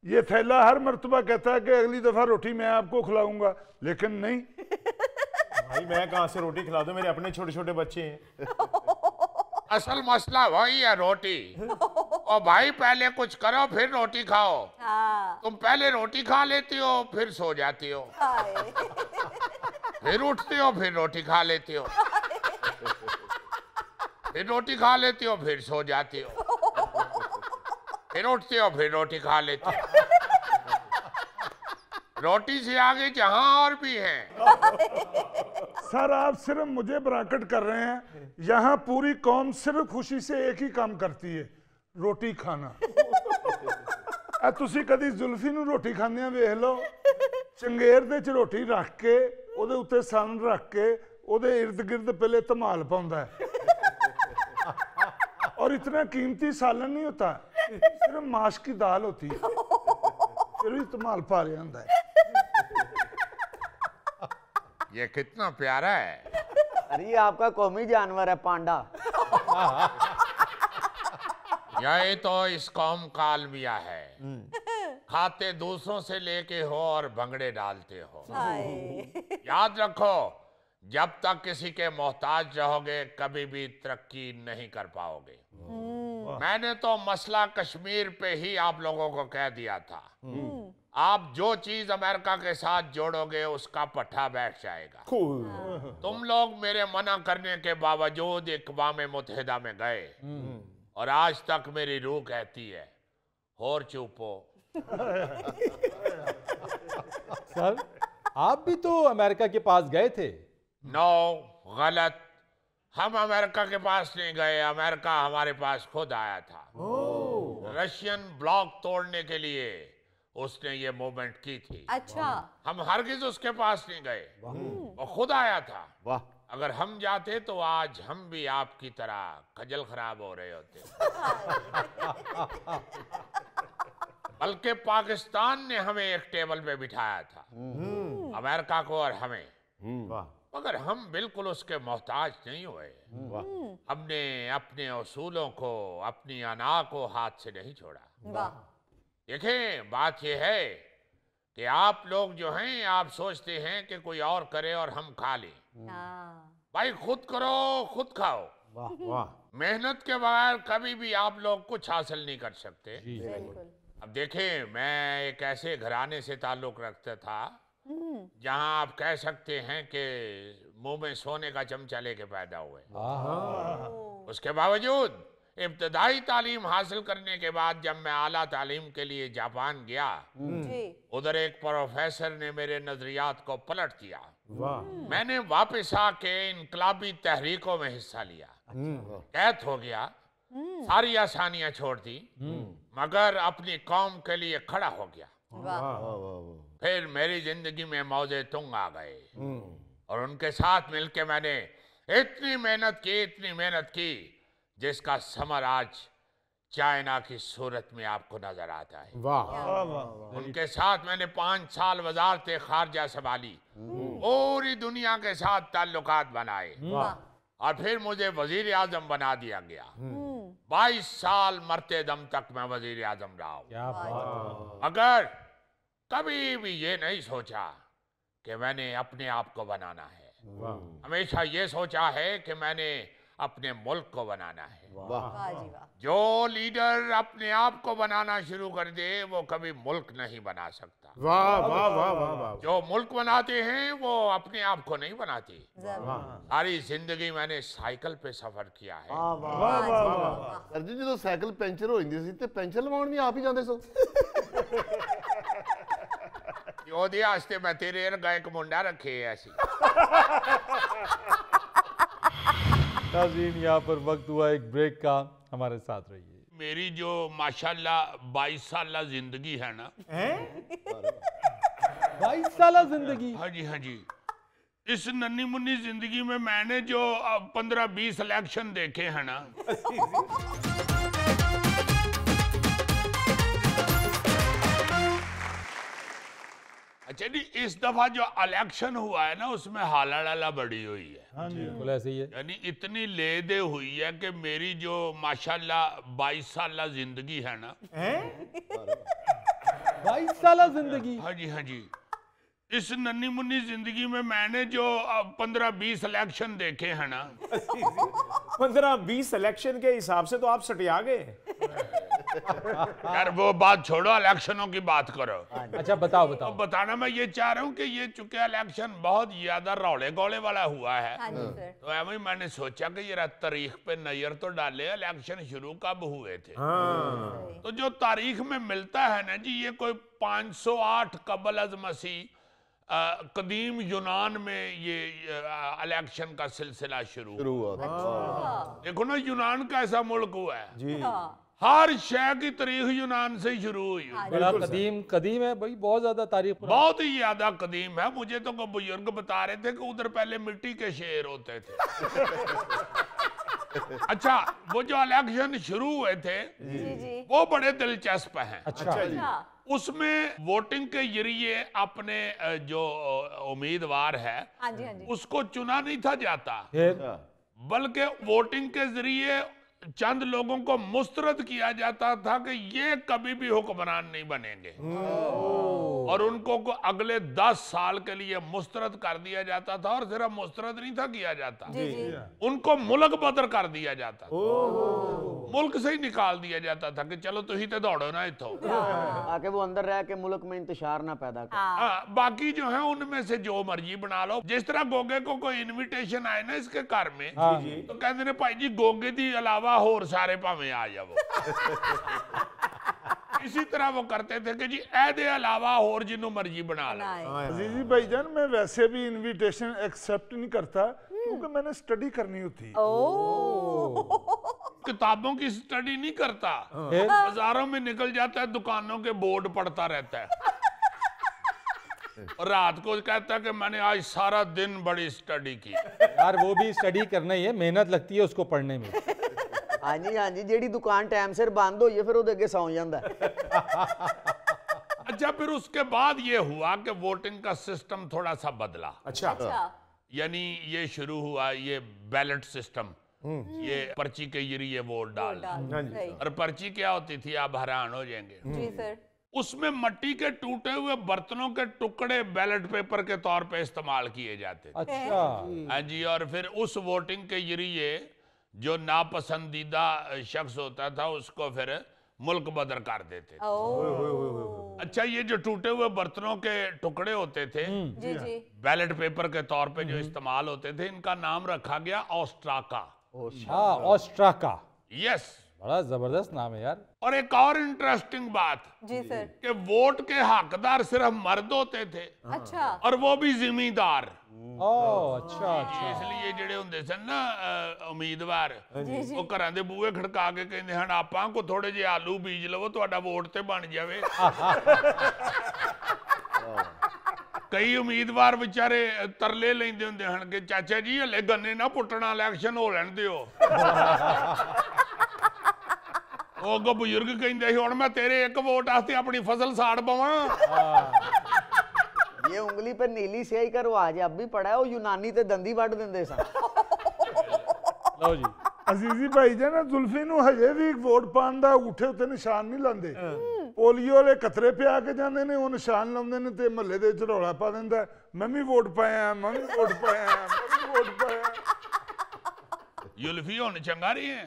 ये थैला हर मर्तबा कहता है कि अगली दफा रोटी मैं आपको खिलाऊंगा, लेकिन नहीं। भाई मैं कहां से रोटी खिला दूं, मेरे अपने छोटे छोटे बच्चे हैं। असल मसला वही है, रोटी। और भाई पहले कुछ करो फिर रोटी खाओ। तुम पहले रोटी खा लेती हो फिर सो जाती हो, फिर उठती हो फिर रोटी खा लेती हो, फिर रोटी खा लेती हो फिर सो जाती हो, फिर उठती हो फिर रोटी खा लेती हो। रोटी से आगे जहां और भी है। सर आप सिर्फ मुझे ब्राकेट कर रहे हैं, यहाँ पूरी कौम सिर्फ खुशी से एक ही काम करती है, रोटी खाना। तुसी कदी जुल्फी नूं रोटी खांदियां वेख लो, चंगेर दे च रोटी रख के ओदे उत्ते सन रख के ओदे इर्द गिर्द पहले धमाल पाउंदा है। और इतना कीमती सालन नहीं होता, सिर्फ माश की दाल होती है, फिर भी धमाल पा रहा होता है। ये कितना प्यारा है। अरे ये आपका कौमी जानवर है, पांडा। यही तो इस कौम का अलमिया है, खाते दूसरों से लेके हो और भंगड़े डालते हो। याद रखो, जब तक किसी के मोहताज रहोगे कभी भी तरक्की नहीं कर पाओगे। मैंने तो मसला कश्मीर पे ही आप लोगों को कह दिया था, आप जो चीज अमेरिका के साथ जोड़ोगे उसका पट्टा बैठ जाएगा। तुम लोग मेरे मना करने के बावजूद अक़वाम मुत्तहिदा में गए और आज तक मेरी रूह कहती है और चुपो। सर आप भी तो अमेरिका के पास गए थे। नो, गलत। हम अमेरिका के पास नहीं गए, अमेरिका हमारे पास खुद आया था। रशियन ब्लॉक तोड़ने के लिए उसने ये मूवमेंट की थी। अच्छा। हम हरगिज उसके पास नहीं गए, वो खुद आया था। वाह। अगर हम जाते तो आज हम भी आपकी तरह खजल खराब हो रहे होते। बल्कि पाकिस्तान ने हमें एक टेबल पे बिठाया था, अमेरिका को और हमें, मगर हम बिल्कुल उसके मोहताज नहीं हुए। हमने अपने उसूलों को, अपनी अना को हाथ से नहीं छोड़ा। देखें, बात यह है कि आप लोग जो हैं, आप सोचते हैं कि कोई और करे और हम खा लें। भाई खुद करो खुद खाओ। मेहनत के बगैर कभी भी आप लोग कुछ हासिल नहीं कर सकते। अब देखें, मैं एक ऐसे घराने से ताल्लुक रखता था जहां आप कह सकते हैं कि मुंह में सोने का चमचा लेके पैदा हुए। उसके बावजूद इब्तदाई तालीम हासिल करने के बाद जब मैं आला तालीम के लिए जापान गया, उधर एक प्रोफेसर ने मेरे नजरियात को पलट दिया। मैंने वापस आके इनकलाबी तहरीकों में हिस्सा लिया, कैद हो गया, सारी आसानियां छोड़ दी, मगर अपनी कौम के लिए खड़ा हो गया। फिर मेरी जिंदगी में मौजे तुंग आ गए और उनके साथ मिलके मैंने इतनी मेहनत की जिसका समर आज चाइना की सूरत में आपको नजर आता है। उनके साथ मैंने 5 साल वजारत खारजा संभाली, पूरी दुनिया के साथ ताल्लुकात बनाए और फिर मुझे वजीर आजम बना दिया गया। 22 साल मरते दम तक मैं वजीर आजम रहा हूँ, मगर कभी भी ये नहीं सोचा कि मैंने अपने आप को बनाना है। हमेशा ये सोचा है कि मैंने अपने मुल्क को बनाना है। जो लीडर अपने आप को बनाना शुरू कर दे वो कभी मुल्क नहीं बना सकता। जो मुल्क बनाते हैं वो अपने आप को नहीं बनाते। सारी जिंदगी मैंने साइकिल पे सफर किया है। सर जी जो साइकिल पंचर हो जाती सी ते पंचर लवाउण भी आप ही जांदे सो। ਉਹਦੇ ਵਾਸਤੇ मैं तेरे वर्गा एक मुंडा रखे है ऐसी। नाज़रीन, यहाँ पर वक्त हुआ एक ब्रेक का, हमारे साथ रहिए। मेरी जो माशाल्लाह 22 साल जिंदगी है ना, 22 साल जिंदगी। हाँ जी, इस नन्ही मुन्नी जिंदगी में मैंने जो 15-20 इलेक्शन देखे हैं ना, अच्छा जी, इस दफा जो इलेक्शन हुआ है ना उसमें हालाला बड़ी हुई है। हाँ जी, बिल्कुल ऐसे ही है। यानी इतनी लेदे हुई है कि मेरी जो माशाल्लाह 22 साल जिंदगी है ना, 22 साल जिंदगी। हाँ जी, इस नन्ही मुन्नी जिंदगी में मैंने जो 15-20 इलेक्शन देखे हैं ना, 15-20 इलेक्शन के हिसाब से तो आप सटिया गए। यार वो बात छोड़ो, इलेक्शनों की बात करो। अच्छा बताओ। तो बताना मैं ये चाह रहा हूँ कि ये चूंकि इलेक्शन बहुत ज्यादा रौले गौले वाला हुआ है, तो एवं मैंने सोचा कि ये तारीख पे नजर तो डाले, इलेक्शन शुरू कब हुए थे। तो जो तारीख में मिलता है ना जी, ये कोई 508 कबल अज मसीह कदीम यूनान में ये इलेक्शन का सिलसिला शुरू हुआ। देखो ना, यूनान का ऐसा मुल्क हुआ है जी, हर शय की तारीख यूनान से शुरू हुई। बड़ा कदीम है भाई, बहुत ज्यादा तारीख, बहुत ही ज्यादा कदीम है। मुझे तो बुजुर्ग बता रहे थे कि उधर पहले मिट्टी के शेर होते थे। अच्छा, वो जो इलेक्शन शुरू हुए थे वो बड़े दिलचस्प हैं। अच्छा। उसमें वोटिंग के जरिए अपने जो उम्मीदवार है उसको चुना नहीं था जाता, बल्कि वोटिंग के जरिए चंद लोगों को मुस्तरद किया जाता था कि ये कभी भी हुक्मरान नहीं बनेंगे, और उनको को अगले 10 साल के लिए मुस्तरद कर दिया जाता था। और सिर्फ मुस्तरद नहीं था किया जाता, उनको मुल्क बदर कर दिया जाता था, मुल्क से ही निकाल दिया जाता था कि चलो तुम तो दौड़ो ना इतो, आके वो अंदर रह के मुल्क में इंतशार ना पैदा कर। बाकी जो है उनमें से जो मर्जी बना लो। जिस तरह गोगे को कोई इनविटेशन आए ना इसके घर में, तो कहते ने भाई जी गोगे दी अलावा होर सारे भावे आ जाओ। इसी तरह वो करते थे कि जी ऐदे अलावा और जिन्हों मर्जी बना लो। अजीजी भाईजान, मैं वैसे भी इनविटेशन एक्सेप्ट नहीं करता क्योंकि मैंने स्टडी करनी होती। किताबों की स्टडी नहीं करता, बाजारों में निकल जाता है, दुकानों के बोर्ड पढ़ता रहता है और रात को कहता है कि मैंने आज सारा दिन बड़ी स्टडी की। यार वो भी स्टडी करना ही है, मेहनत लगती है उसको पढ़ने में। हाँ जी, जेडी दुकान टाइम सिर बंद हो फिर उहदे अगे सौ जांदा है। अच्छा, फिर उसके बाद ये हुआ कि वोटिंग का सिस्टम थोड़ा सा बदला। अच्छा। यानी ये शुरू हुआ ये बैलेट सिस्टम, ये पर्ची के जरिए वोट डालना। और पर्ची क्या होती थी, आप हैरान हो जाएंगे जी सर। उसमें मिट्टी के टूटे हुए बर्तनों के टुकड़े बैलेट पेपर के तौर पे इस्तेमाल किए जाते थे। अच्छा। हाँ जी, और फिर उस वोटिंग के जरिए जो नापसंदीदा शख्स होता था उसको फिर मुल्क बदर कर देते थे। अच्छा, ये जो टूटे हुए बर्तनों के टुकड़े होते थे बैलेट पेपर के तौर पे जो इस्तेमाल होते थे, इनका नाम रखा गया ऑस्ट्राका। ऑस्ट्राका, यस, बड़ा जबरदस्त नाम है यार। और एक और इंटरेस्टिंग बात जी सर, कि वोट के हकदार सिर्फ मर्द होते थे। अच्छा, और वो भी जिम्मेदार। अच्छा अच्छा। इसलिए ਜਿਹੜੇ ਹੁੰਦੇ ਸਨ ਨਾ ਉਮੀਦਵਾਰ, ਉਹ ਘਰਾਂ ਦੇ ਬੂਹੇ ਖੜਕਾ ਕੇ ਕਹਿੰਦੇ ਹਨ ਆਪਾਂ ਕੋ ਥੋੜੇ ਜਿਹੇ ਆਲੂ ਬੀਜ ਲਵੋ ਤੁਹਾਡਾ ਵੋਟ ਤੇ ਬਣ ਜਾਵੇ। ਕਈ ਉਮੀਦਵਾਰ ਵਿਚਾਰੇ ਤਰਲੇ ਲੈਂਦੇ ਹੁੰਦੇ ਹਨ ਕਿ ਚਾਚਾ ਜੀ ਹਲੇ ਗੰਨੇ ਨਾ ਪੁੱਟਣਾ, ਇਲੈਕਸ਼ਨ ਹੋ ਲੈਣ ਦਿਓ। ਉਹ ਅੱਗੋਂ ਬਜ਼ੁਰਗ ਕਹਿੰਦੇ ਸੀ ਹੁਣ ਮੈਂ ਤੇਰੇ ਇੱਕ ਵੋਟ ਵਾਸਤੇ ਆਪਣੀ ਫਸਲ ਸਾੜ ਪਵਾਂ। ये उंगली पे नीली स्याही करवा जे अब भी पड़ा है, वो यूनानी ते दंदी वड दिंदे सन। लो जी, ਅਜ਼ੀਜ਼ੀ ਭਾਈ ਜਾਨ, ਜ਼ੁਲਫੀ ਨੂੰ ਹਜੇ ਵੀ ਵੋਟ ਪਾਉਣ ਦਾ ਅੰਗੂਠੇ ਉੱਤੇ ਨਿਸ਼ਾਨ ਨਹੀਂ ਲਾਉਂਦੇ। ਪੋਲੀਓ ਵਾਲੇ ਕਤਰੇ ਪਿਆ ਕੇ ਜਾਂਦੇ ਨੇ, ਉਹ ਨਿਸ਼ਾਨ ਲਾਉਂਦੇ ਨੇ ਤੇ ਮਹੱਲੇ ਦੇ ਵਿੱਚ ਰੌਲਾ ਪਾ ਦਿੰਦਾ, ਮੈਂ ਵੀ ਵੋਟ ਪਾਇਆ, ਮੈਂ ਵੀ ਵੋਟ ਪਾਇਆ, ਮੈਂ ਵੀ ਵੋਟ ਪਾਇਆ। जुल्फी होने चंगा रही है।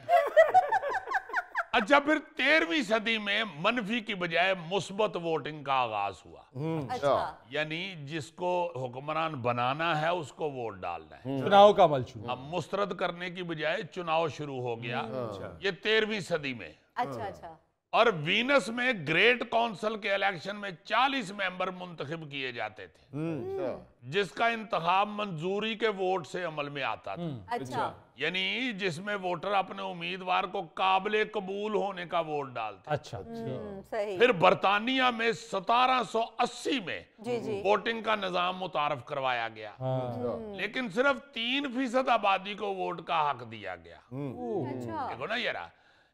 अच्छा, फिर 13वीं सदी में मनफी की बजाय मुस्बत वोटिंग का आगाज हुआ। अच्छा, यानी जिसको हुक्मरान बनाना है उसको वोट डालना है। चुनाव का अमल शुरू। अब मुस्तरद करने की बजाय चुनाव शुरू हो गया। ये 13वीं सदी में। अच्छा अच्छा। और वीनस में ग्रेट काउंसिल के इलेक्शन में 40 मेंबर मुंतखब किए जाते थे, जिसका इंतखाब मंजूरी के वोट से अमल में आता था। अच्छा, यानी जिसमें वोटर अपने उम्मीदवार को काबिले कबूल होने का वोट डालते। अच्छा, सही। फिर बरतानिया में 1780 में जी जी, वोटिंग का निजाम मुतारफ करवाया गया, लेकिन सिर्फ 3% आबादी को वोट का हक दिया गया। अच्छा, देखो ना यार,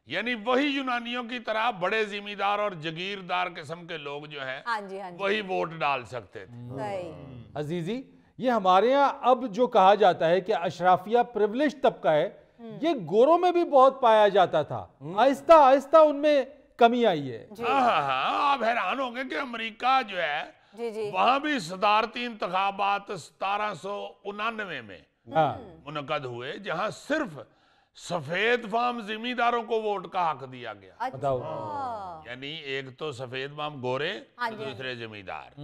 यानी वही यूनानियों की तरह बड़े जिम्मेदार और जगीरदार किस्म के लोग जो हैं, हाँ जी हाँ जी, वही वोट डाल सकते थे। सही। अजीजी, ये हमारे यहाँ अब जो कहा जाता है कि अशराफिया प्रिविलेज तबका है, ये गोरों में भी बहुत पाया जाता था। आहिस्ता आहिस्ता उनमें कमी आई है। हाँ, आप हैरान होंगे कि अमेरिका जो है, जी जी, वहां भी सदारती इंतखाबात 1799 में मुनक्कद हुए, जहां सिर्फ सफेद फार्म जिम्मेदारों को वोट का हक दिया गया। बताओ, यानी एक तो सफेद फार्म गोरे, हाँ जी, दूसरे जमींदार।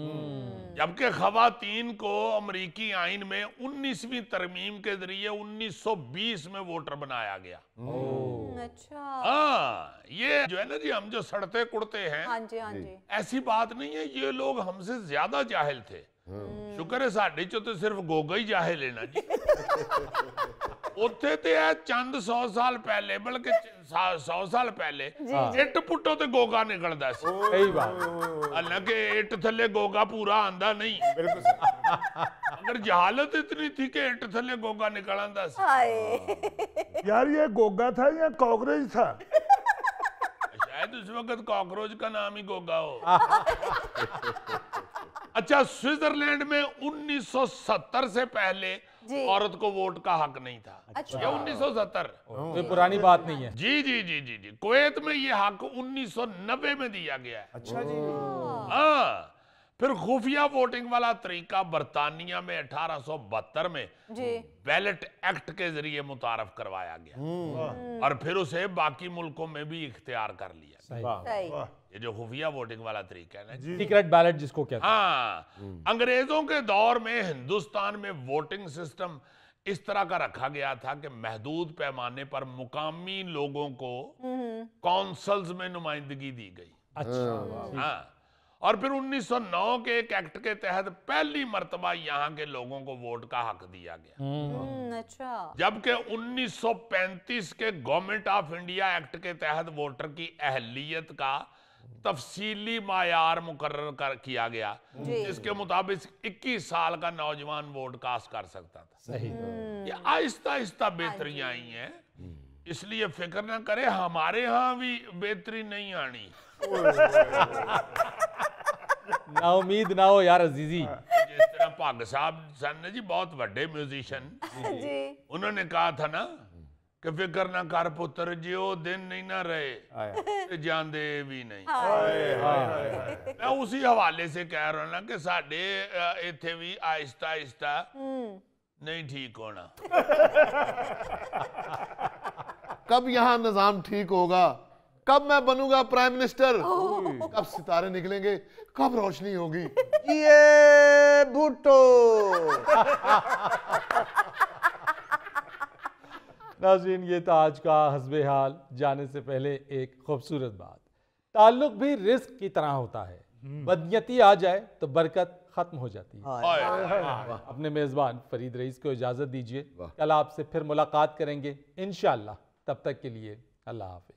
जबकि खवातीन को अमरीकी आइन में 19वीं तरमीम के जरिए 1920 में वोटर बनाया गया। अच्छा, हाँ, ये जो है ना जी, हम जो सड़ते कुड़ते हैं, हाँ जी हाँ जी, ऐसी बात नहीं है, ये लोग हमसे ज्यादा जाहिल थे। शुक्र है साढ़े चो तो सिर्फ गोगा ही जाहिल है ना जी। उत्थे ते है चंद 100 साल पहले, बल्कि 100 साल पहले इट पुट्टो ते गोगा निकलदा सी। सही बात। हालांकि इट थले गोगा पूरा आंदा नहीं, अगर जहालत इतनी थी कि इट थले गोगा निकल आंदा सी। हाय, यार ये गोगा था या कॉकरोच था? शायद उस वक्त कॉकरोच का नाम ही गोगा हो। अच्छा, स्विट्जरलैंड में 1970 से पहले औरत को वोट का हक नहीं था। अच्छा, ये 1970, कोई पुरानी बात नहीं है। जी जी जी जी जी। कुवैत में ये हक 1990 में दिया गया है। अच्छा जी। हाँ, फिर खुफिया वोटिंग वाला तरीका बरतानिया में 1872 में जी, बैलेट एक्ट के जरिए मुतारफ करवाया गया, और फिर उसे बाकी मुल्कों में भी इख्तियार कर लिया। सही। ये जो खुफिया वोटिंग वाला तरीका है ना, सीक्रेट बैलेट जिसको कहते हैं। हाँ, अंग्रेजों के दौर में हिंदुस्तान में वोटिंग सिस्टम इस तरह का रखा गया था कि महदूद पैमाने पर मुकामी लोगों को कौंसल्स में नुमाइंदगी दी गई। अच्छा, हाँ, और फिर 1909 के एक एक्ट के तहत पहली मर्तबा यहाँ के लोगों को वोट का हक दिया गया। अच्छा, जबकि 1935 के गवर्नमेंट ऑफ इंडिया एक्ट के तहत वोटर की अहलियत का तफसीली मायार मुकर्रर किया गया, जिसके मुताबिक 21 साल का नौजवान वोट कास्ट कर सकता था। सही। ये आहिस्ता आहिस्ता बेहतरियां आई हैं, इसलिए फिक्र ना करे, हमारे यहाँ भी बेहतरी नहीं आनी। ना उम्मीद ना हो यार अजीजी। जिस तरह भाग साहब सन जी, बहुत बड़े म्यूजिशियन, जी, उन्होंने कहा था ना कि फिक्र ना कर पुत्र, जो दिन नहीं ना रहे ते जांदे भी नहीं। मैं उसी हवाले से कह रहा हूं ना कि साडे इत्थे भी आहिस्ता आहिस्ता नहीं ठीक होना। कब यहाँ निजाम ठीक होगा कब मैं बनूंगा प्राइम मिनिस्टर, कब सितारे निकलेंगे, कब रोशनी होगी। ये भुट्टो। नाज़रीन, ये था आज का हस्बे हाल। जाने से पहले एक खूबसूरत बात, ताल्लुक भी रिस्क की तरह होता है। बदनियती आ जाए तो बरकत खत्म हो जाती है। अपने मेजबान फरीद रईस को इजाजत दीजिए, कल आपसे फिर मुलाकात करेंगे इंशाअल्लाह। तब तक के लिए अल्लाह हाफिज।